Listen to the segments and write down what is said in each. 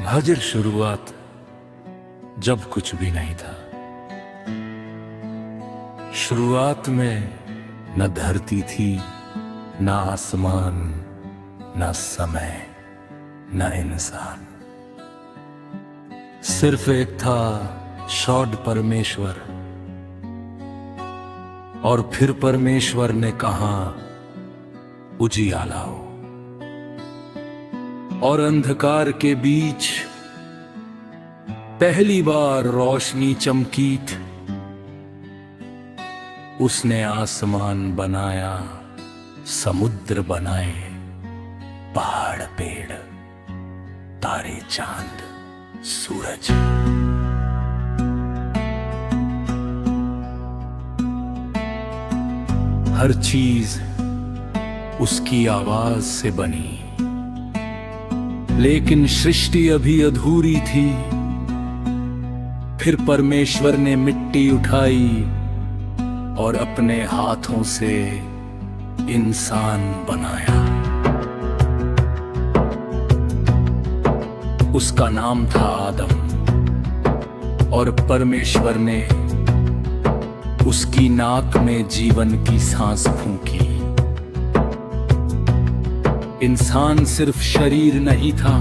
हाजिर शुरुआत जब कुछ भी नहीं था। शुरुआत में न धरती थी, न आसमान, न समय, न इंसान। सिर्फ एक था शॉड परमेश्वर। और फिर परमेश्वर ने कहा उजियाला हो। और अंधकार के बीच पहली बार रोशनी चमकी थी। उसने आसमान बनाया, समुद्र बनाए, पहाड़ पेड़, तारे चांद सूरज। हर चीज उसकी आवाज से बनी। लेकिन सृष्टि अभी अधूरी थी। फिर परमेश्वर ने मिट्टी उठाई और अपने हाथों से इंसान बनाया। उसका नाम था आदम। और परमेश्वर ने उसकी नाक में जीवन की सांस फूंकी। इंसान सिर्फ शरीर नहीं था,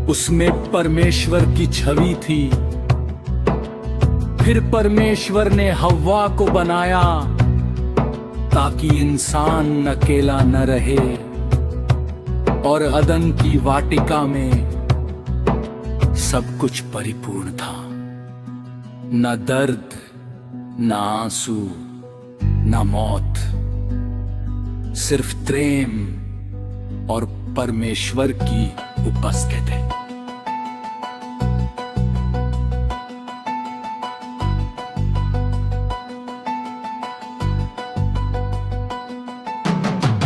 उसमें परमेश्वर की छवि थी। फिर परमेश्वर ने हव्वा को बनाया ताकि इंसान अकेला न रहे। और अदन की वाटिका में सब कुछ परिपूर्ण था। न दर्द, न आंसू, न मौत, सिर्फ प्रेम और परमेश्वर की उपस्थिति।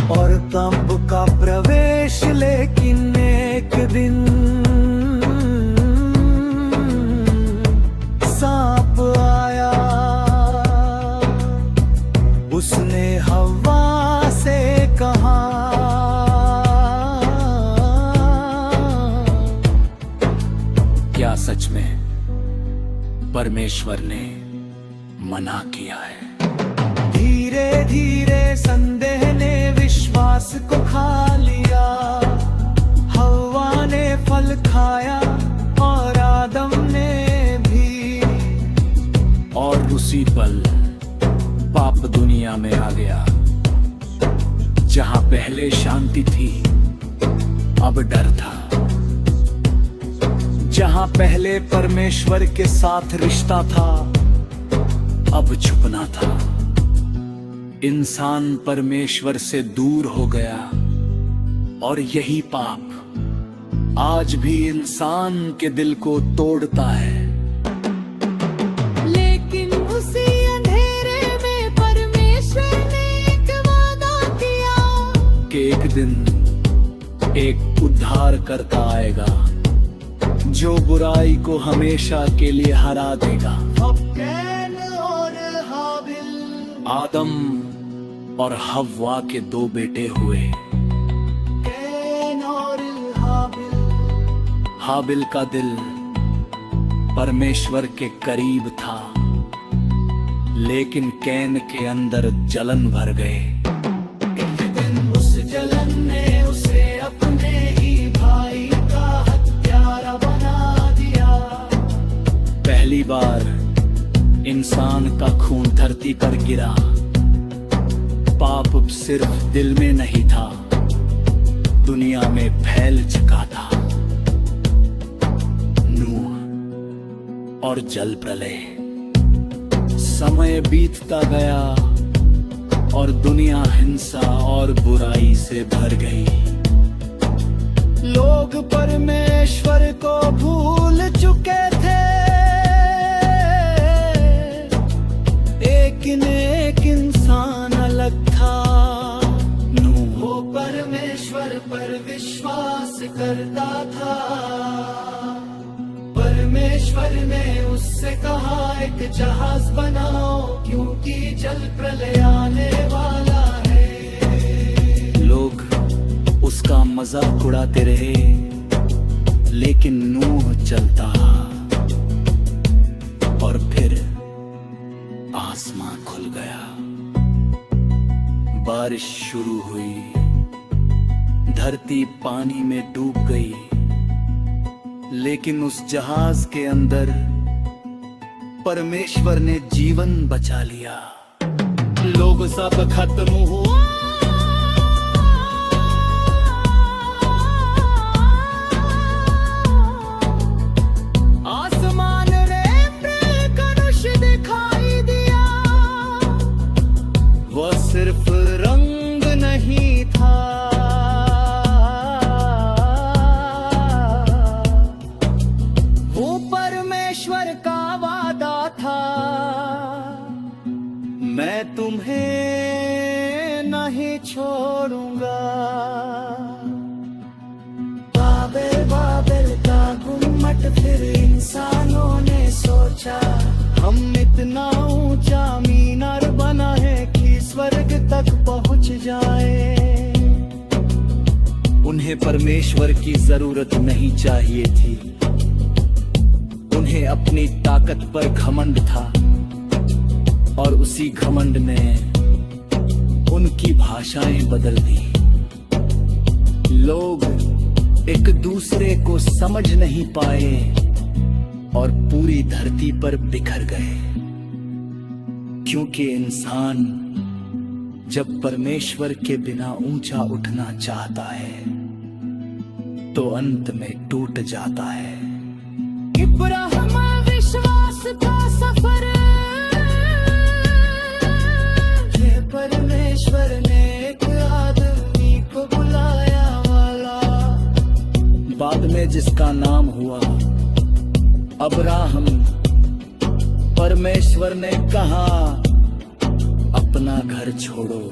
और तब का प्रवेश, लेकिन एक दिन सांप आया। उसने हव्वा से कहा क्या सच में परमेश्वर ने मना किया है? धीरे धीरे संदेह ने विश्वास को खा लिया। हव्वा ने फल खाया और आदम ने भी। और उसी पल पाप दुनिया में आ गया। जहां पहले शांति थी, अब डर था। जहां पहले परमेश्वर के साथ रिश्ता था, अब छुपना था। इंसान परमेश्वर से दूर हो गया। और यही पाप आज भी इंसान के दिल को तोड़ता है। लेकिन उसी अंधेरे में परमेश्वर ने एक वादा किया कि एक दिन एक उद्धार करता आएगा जो बुराई को हमेशा के लिए हरा देगा। अब कैन और हाबिल, आदम और हव्वा के दो बेटे हुए। कैन और हाबिल। हाबिल का दिल परमेश्वर के करीब था, लेकिन कैन के अंदर जलन भर गए। एक दिन उस जलन ने उसे अपने ही भाई का हत्यारा बना दिया। पहली बार इंसान का खून धरती पर गिरा। पाप सिर्फ दिल में नहीं था, दुनिया में फैल चुका था। नूह और जल प्रलय। समय बीतता गया और दुनिया हिंसा और बुराई से भर गई। लोग परमेश्वर को भूल चुके थे। एक इंसान अलग था। वो परमेश्वर पर विश्वास करता था। परमेश्वर ने उससे कहा एक जहाज बनाओ, क्योंकि जल प्रलय आने वाला है। लोग उसका मजाक उड़ाते रहे, लेकिन नूह चलता और फिर आसमां खुल गया। बारिश शुरू हुई, धरती पानी में डूब गई, लेकिन उस जहाज के अंदर परमेश्वर ने जीवन बचा लिया। लोग सब खत्म हुआ, आसमान में धनुष दिखाई दिया, वह सिर्फ रंग नहीं था, वो परमेश्वर का वादा था। मैं तुम्हें नहीं छोड़ूंगा। बाबेल बाबेल का गुम्मट, फिर इंसानों ने सोचा हम इतना ऊंचा मीनार बना है कि स्वर्ग तक पहुंच जाए। उन्हें परमेश्वर की जरूरत नहीं चाहिए थी, उन्हें अपनी ताकत पर घमंड था, और उसी घमंड ने उनकी भाषाएं बदल दी। लोग एक दूसरे को समझ नहीं पाए और पूरी धरती पर बिखर गए, क्योंकि इंसान जब परमेश्वर के बिना ऊंचा उठना चाहता है तो अंत में टूट जाता है। इब्राहिम विश्वास का सफर, ये परमेश्वर ने एक आदमी को बुलाया वाला। बाद में जिसका नाम हुआ अब्राहम, परमेश्वर ने कहा अपना घर छोड़ो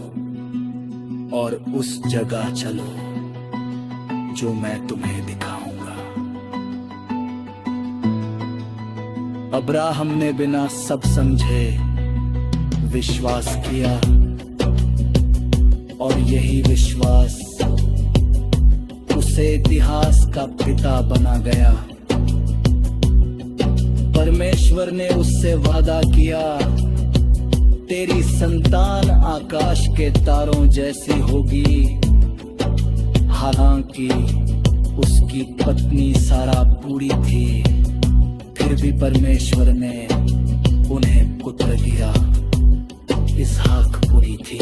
और उस जगह चलो जो मैं तुम्हें दिखाऊंगा। अब्राहम ने बिना सब समझे विश्वास किया, और यही विश्वास उसे इतिहास का पिता बना गया। परमेश्वर ने उससे वादा किया, तेरी संतान आकाश के तारों जैसी होगी। हालांकि उसकी पत्नी सारा बूढ़ी थी, फिर भी परमेश्वर ने उन्हें पुत्र दिया। इसहाक बुरी थी।